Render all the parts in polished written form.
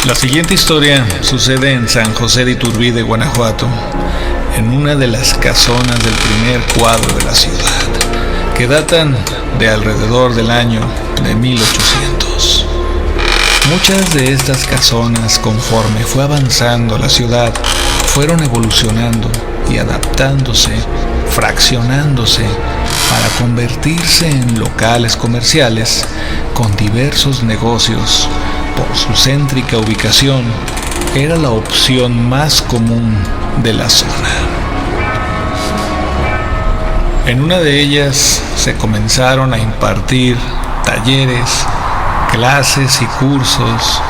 La siguiente historia sucede en San José de Iturbide, Guanajuato, en una de las casonas del primer cuadro de la ciudad, que datan de alrededor del año de 1800. Muchas de estas casonas, conforme fue avanzando la ciudad, fueron evolucionando y adaptándose, fraccionándose, para convertirse en locales comerciales con diversos negocios. Por su céntrica ubicación, era la opción más común de la zona. En una de ellas se comenzaron a impartir talleres, clases y cursos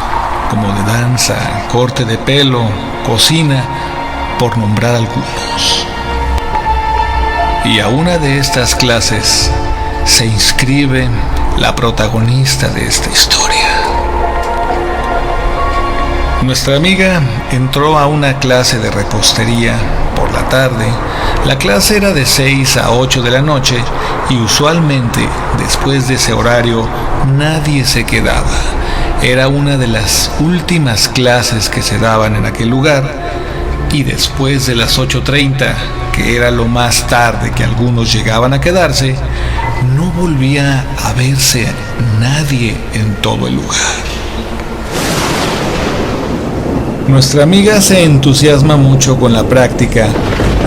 como de danza, corte de pelo, cocina, por nombrar algunos. Y a una de estas clases se inscribe la protagonista de esta historia. Nuestra amiga entró a una clase de repostería por la tarde. La clase era de 6 a 8 de la noche y usualmente después de ese horario nadie se quedaba. Era una de las últimas clases que se daban en aquel lugar, y después de las 8:30, que era lo más tarde que algunos llegaban a quedarse, no volvía a verse nadie en todo el lugar. Nuestra amiga se entusiasma mucho con la práctica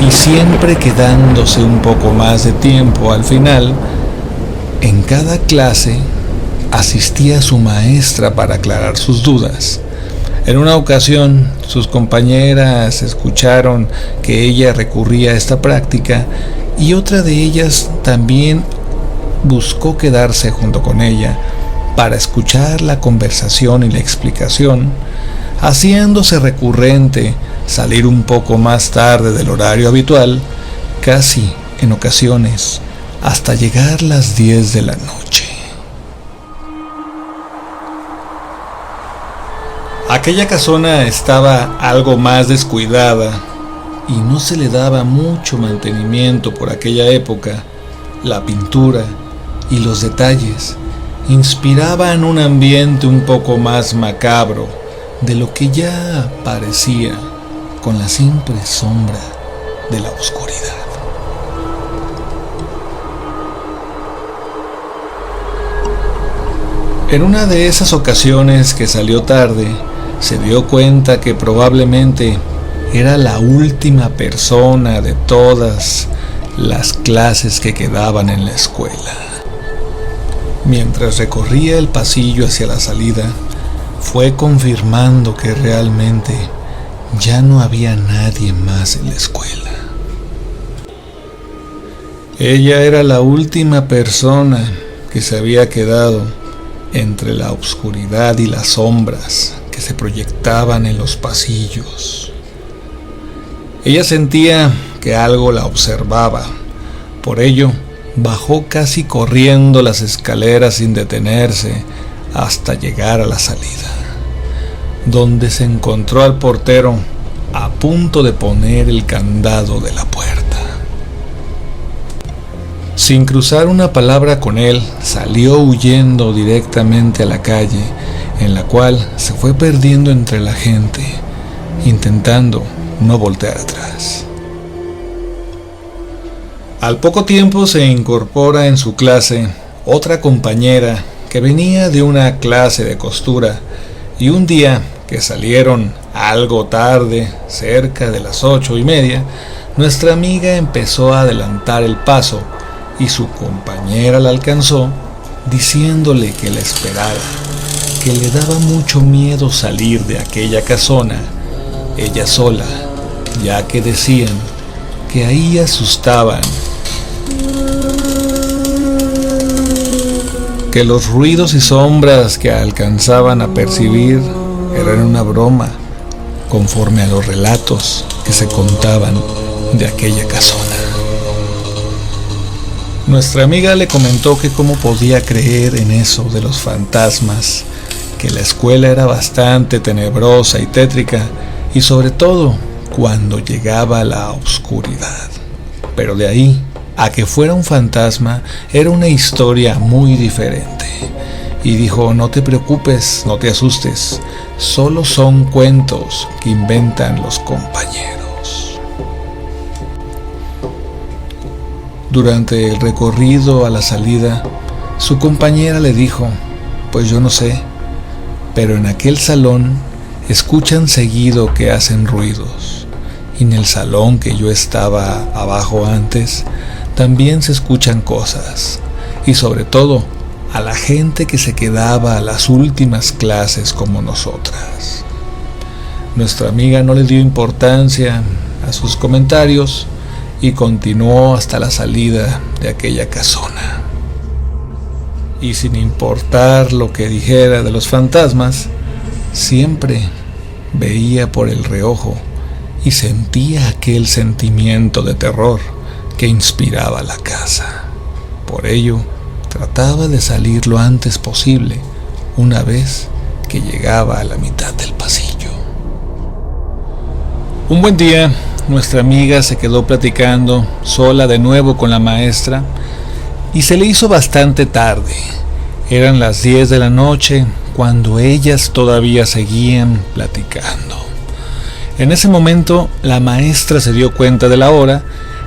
y siempre quedándose un poco más de tiempo al final. En cada clase asistía su maestra para aclarar sus dudas. En una ocasión, sus compañeras escucharon que ella recurría a esta práctica y otra de ellas también buscó quedarse junto con ella para escuchar la conversación y la explicación, haciéndose recurrente salir un poco más tarde del horario habitual, casi en ocasiones hasta llegar las 10 de la noche. Aquella casona estaba algo más descuidada y no se le daba mucho mantenimiento por aquella época. La pintura y los detalles inspiraban un ambiente un poco más macabro de lo que ya parecía, con la simple sombra de la oscuridad. En una de esas ocasiones que salió tarde, se dio cuenta que probablemente era la última persona de todas las clases que quedaban en la escuela. Mientras recorría el pasillo hacia la salida, fue confirmando que realmente ya no había nadie más en la escuela. Ella era la última persona que se había quedado entre la oscuridad y las sombras que se proyectaban en los pasillos. Ella sentía que algo la observaba. Por ello, bajó casi corriendo las escaleras sin detenerse hasta llegar a la salida, donde se encontró al portero a punto de poner el candado de la puerta. Sin cruzar una palabra con él, salió huyendo directamente a la calle, en la cual se fue perdiendo entre la gente, intentando no voltear atrás. Al poco tiempo se incorpora en su clase otra compañera que venía de una clase de costura, y un día que salieron algo tarde, cerca de las 8:30, nuestra amiga empezó a adelantar el paso y su compañera la alcanzó diciéndole que la esperara, que le daba mucho miedo salir de aquella casona ella sola, ya que decían que ahí asustaban, que los ruidos y sombras que alcanzaban a percibir eran una broma, conforme a los relatos que se contaban de aquella casona. Nuestra amiga le comentó que cómo podía creer en eso de los fantasmas, que la escuela era bastante tenebrosa y tétrica, y sobre todo cuando llegaba la oscuridad. Pero de ahí a que fuera un fantasma era una historia muy diferente, y dijo: no te preocupes, no te asustes, solo son cuentos que inventan los compañeros. Durante el recorrido a la salida, su compañera le dijo: pues yo no sé, pero en aquel salón escuchan seguido que hacen ruidos, y en el salón que yo estaba abajo antes también se escuchan cosas, y sobre todo a la gente que se quedaba a las últimas clases como nosotras. Nuestra amiga no le dio importancia a sus comentarios y continuó hasta la salida de aquella casona. Y sin importar lo que dijera de los fantasmas, siempre veía por el reojo y sentía aquel sentimiento de terror que inspiraba la casa. Por ello, trataba de salir lo antes posible una vez que llegaba a la mitad del pasillo. Un buen día, nuestra amiga se quedó platicando sola de nuevo con la maestra y se le hizo bastante tarde. Eran las 10 de la noche cuando ellas todavía seguían platicando. En ese momento la maestra se dio cuenta de la hora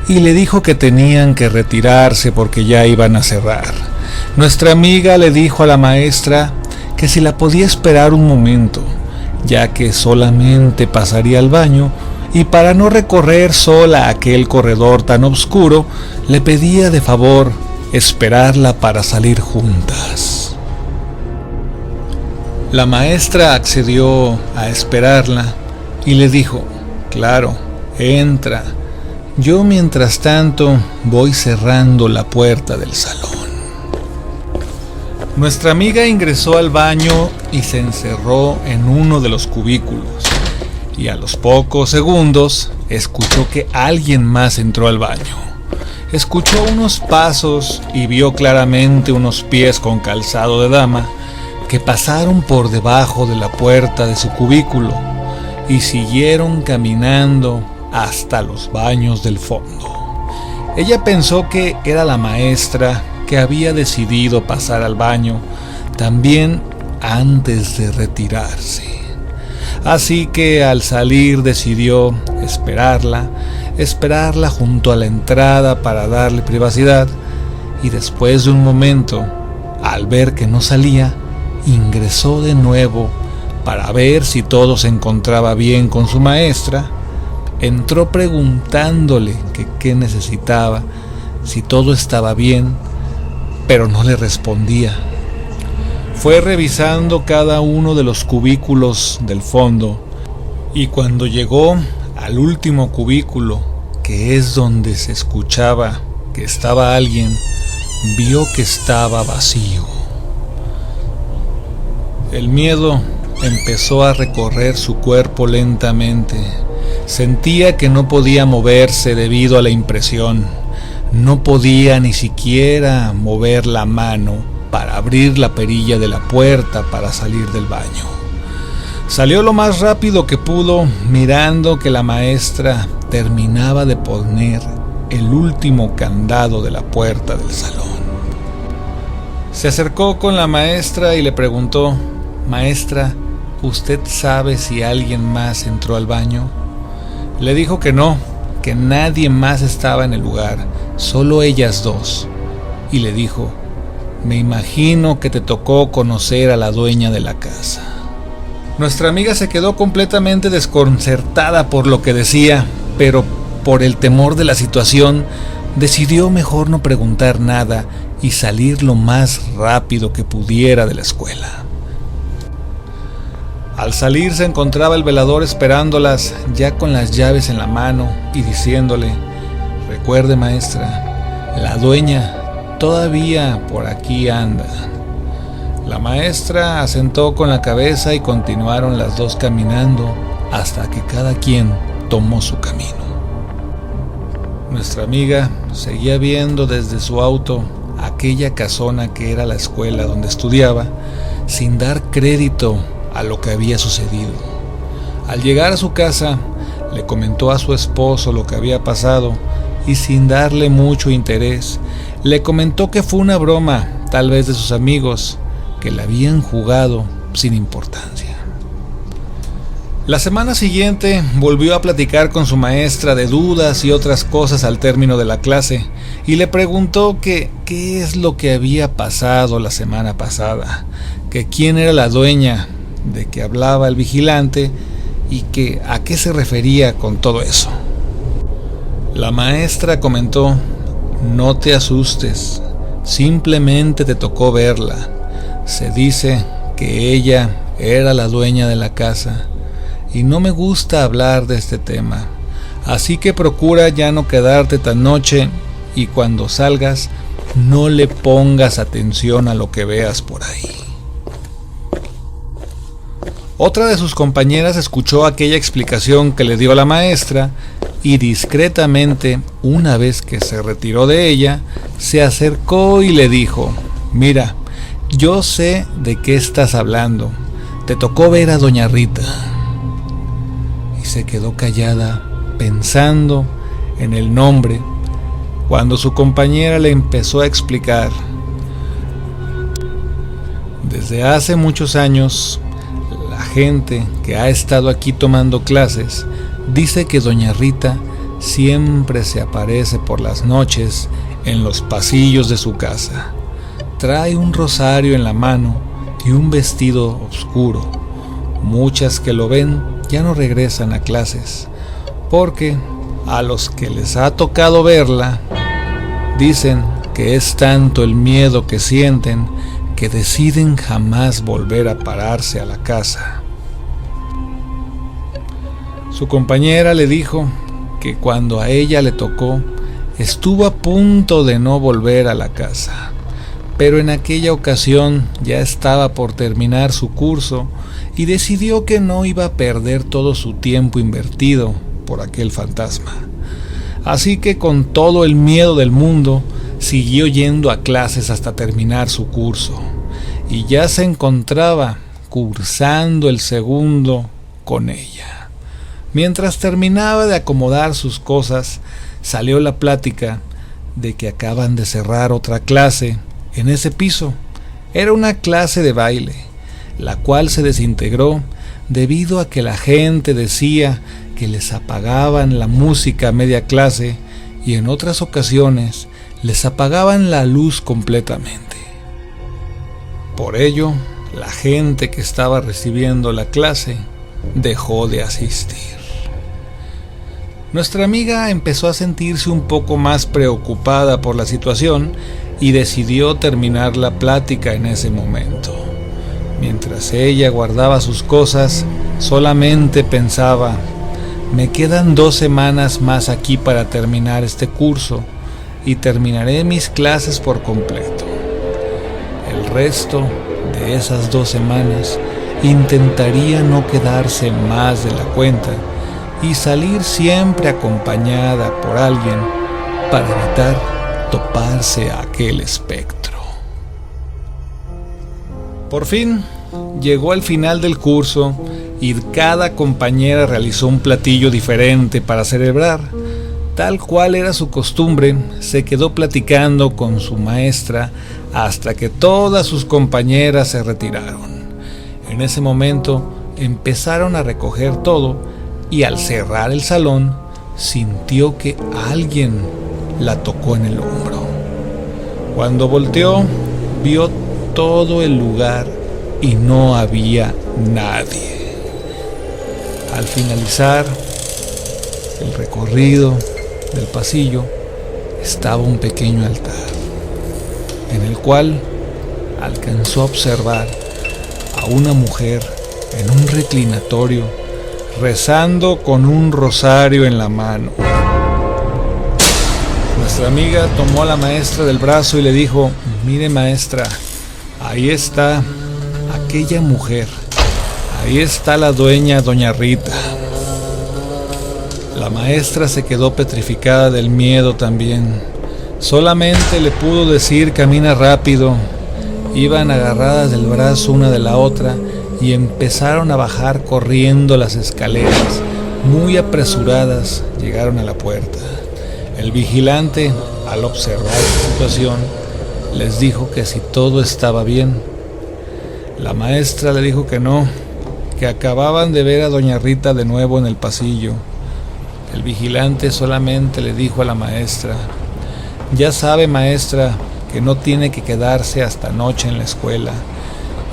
y le dijo que tenían que retirarse porque ya iban a cerrar. Nuestra amiga le dijo a la maestra que si la podía esperar un momento, ya que solamente pasaría al baño, y para no recorrer sola aquel corredor tan oscuro, le pedía de favor esperarla para salir juntas. La maestra accedió a esperarla y le dijo: claro, entra. Yo mientras tanto voy cerrando la puerta del salón. Nuestra amiga ingresó al baño y se encerró en uno de los cubículos, y a los pocos segundos escuchó que alguien más entró al baño. Escuchó unos pasos y vio claramente unos pies con calzado de dama que pasaron por debajo de la puerta de su cubículo y siguieron caminando hasta los baños del fondo. Ella pensó que era la maestra que había decidido pasar al baño también antes de retirarse. Así que al salir decidió esperarla junto a la entrada para darle privacidad, y después de un momento, al ver que no salía, ingresó de nuevo para ver si todo se encontraba bien con su maestra. Entró preguntándole que qué necesitaba, si todo estaba bien, pero no le respondía. Fue revisando cada uno de los cubículos del fondo, y cuando llegó al último cubículo, que es donde se escuchaba que estaba alguien, vio que estaba vacío. El miedo empezó a recorrer su cuerpo lentamente. Sentía que no podía moverse debido a la impresión. No podía ni siquiera mover la mano para abrir la perilla de la puerta para salir del baño. Salió lo más rápido que pudo, mirando que la maestra terminaba de poner el último candado de la puerta del salón. Se acercó con la maestra y le preguntó: maestra, ¿usted sabe si alguien más entró al baño? Le dijo que no, que nadie más estaba en el lugar, solo ellas dos. Y le dijo: me imagino que te tocó conocer a la dueña de la casa. Nuestra amiga se quedó completamente desconcertada por lo que decía, pero por el temor de la situación, decidió mejor no preguntar nada y salir lo más rápido que pudiera de la escuela. Al salir se encontraba el velador esperándolas, ya con las llaves en la mano, y diciéndole: recuerde, maestra, la dueña todavía por aquí anda. La maestra asentó con la cabeza y continuaron las dos caminando hasta que cada quien tomó su camino. Nuestra amiga seguía viendo desde su auto aquella casona que era la escuela donde estudiaba, sin dar crédito a lo que había sucedido. Al llegar a su casa, le comentó a su esposo lo que había pasado y, sin darle mucho interés, le comentó que fue una broma, tal vez de sus amigos, que la habían jugado sin importancia. La semana siguiente volvió a platicar con su maestra de dudas y otras cosas al término de la clase y le preguntó que qué es lo que había pasado la semana pasada, que quién era la dueña de que hablaba el vigilante y que a qué se refería con todo eso. La maestra comentó: no te asustes, simplemente te tocó verla. Se dice que ella era la dueña de la casa y no me gusta hablar de este tema, así que procura ya no quedarte tan noche y cuando salgas no le pongas atención a lo que veas por ahí. Otra de sus compañeras escuchó aquella explicación que le dio la maestra y discretamente, una vez que se retiró de ella, se acercó y le dijo: mira, yo sé de qué estás hablando, te tocó ver a doña Rita. Y se quedó callada pensando en el nombre cuando su compañera le empezó a explicar: desde hace muchos años, la gente que ha estado aquí tomando clases dice que doña Rita siempre se aparece por las noches en los pasillos de su casa. Trae un rosario en la mano y un vestido oscuro. Muchas que lo ven ya no regresan a clases, porque a los que les ha tocado verla, dicen que es tanto el miedo que sienten que deciden jamás volver a pararse a la casa. Su compañera le dijo que cuando a ella le tocó, estuvo a punto de no volver a la casa, pero en aquella ocasión ya estaba por terminar su curso y decidió que no iba a perder todo su tiempo invertido por aquel fantasma. Así que con todo el miedo del mundo siguió yendo a clases hasta terminar su curso y ya se encontraba cursando el segundo con ella. Mientras terminaba de acomodar sus cosas, salió la plática de que acaban de cerrar otra clase en ese piso. Era una clase de baile, la cual se desintegró debido a que la gente decía que les apagaban la música a media clase y en otras ocasiones les apagaban la luz completamente. Por ello, la gente que estaba recibiendo la clase dejó de asistir. Nuestra amiga empezó a sentirse un poco más preocupada por la situación y decidió terminar la plática en ese momento. Mientras ella guardaba sus cosas, solamente pensaba: me quedan 2 semanas más aquí para terminar este curso y terminaré mis clases por completo. El resto de esas 2 semanas intentaría no quedarse más de la cuenta y salir siempre acompañada por alguien para evitar toparse a aquel espectro. Por fin llegó al final del curso y cada compañera realizó un platillo diferente para celebrar. Tal cual era su costumbre, se quedó platicando con su maestra hasta que todas sus compañeras se retiraron. En ese momento empezaron a recoger todo y al cerrar el salón sintió que alguien la tocó en el hombro. Cuando volteó, vio todo el lugar y no había nadie. Al finalizar el recorrido del pasillo estaba un pequeño altar, en el cual alcanzó a observar a una mujer en un reclinatorio rezando con un rosario en la mano. Nuestra amiga tomó a la maestra del brazo y le dijo: mire maestra, ahí está aquella mujer, ahí está la dueña doña Rita. La maestra se quedó petrificada del miedo también. Solamente le pudo decir: camina rápido. Iban agarradas del brazo una de la otra y empezaron a bajar corriendo las escaleras. Muy apresuradas llegaron a la puerta. El vigilante, al observar la situación, les dijo que si todo estaba bien, La maestra le dijo que no, que acababan de ver a doña Rita de nuevo en el pasillo. El vigilante solamente le dijo a la maestra: ya sabe, maestra, que no tiene que quedarse hasta noche en la escuela.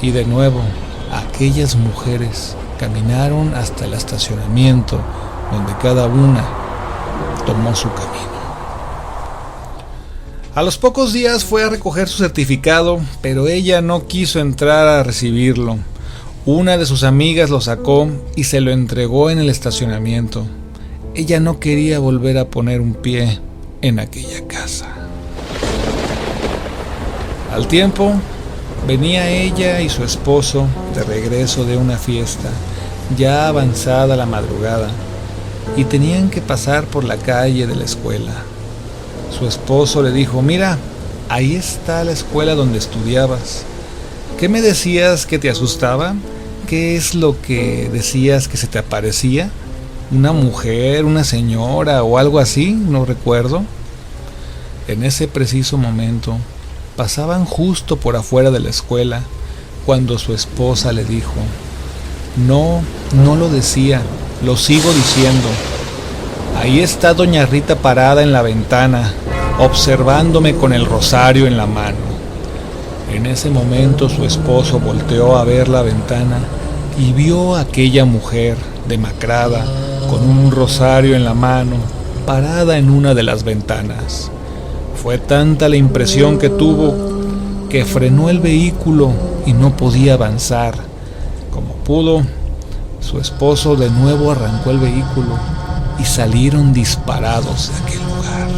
Y de nuevo, aquellas mujeres caminaron hasta el estacionamiento, donde cada una tomó su camino. A los pocos días fue a recoger su certificado, pero ella no quiso entrar a recibirlo. Una de sus amigas lo sacó y se lo entregó en el estacionamiento. Ella no quería volver a poner un pie en aquella casa. Al tiempo, venía ella y su esposo de regreso de una fiesta, ya avanzada la madrugada, y tenían que pasar por la calle de la escuela. Su esposo le dijo: mira, ahí está la escuela donde estudiabas. ¿Qué me decías que te asustaba? ¿Qué es lo que decías que se te aparecía? ¿Una mujer, una señora o algo así? No recuerdo. En ese preciso momento, pasaban justo por afuera de la escuela, cuando su esposa le dijo: no, no lo decía, lo sigo diciendo. Ahí está doña Rita parada en la ventana, observándome con el rosario en la mano. En ese momento su esposo volteó a ver la ventana y vio a aquella mujer demacrada, con un rosario en la mano, parada en una de las ventanas. Fue tanta la impresión que tuvo que frenó el vehículo y no podía avanzar. Como pudo, su esposo de nuevo arrancó el vehículo y salieron disparados de aquel lugar.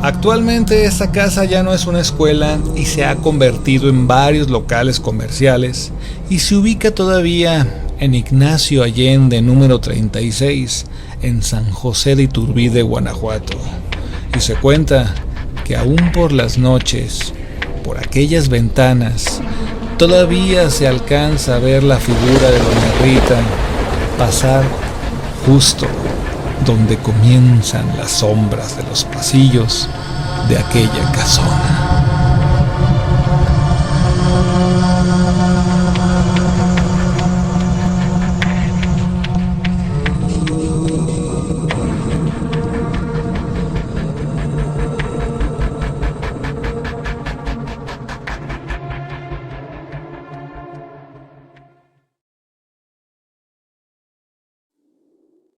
Actualmente esta casa ya no es una escuela y se ha convertido en varios locales comerciales y se ubica todavía en Ignacio Allende número 36 en San José de Iturbide, Guanajuato. Y se cuenta que aún por las noches, por aquellas ventanas, todavía se alcanza a ver la figura de doña Rita pasar justo donde comienzan las sombras de los pasillos de aquella casona.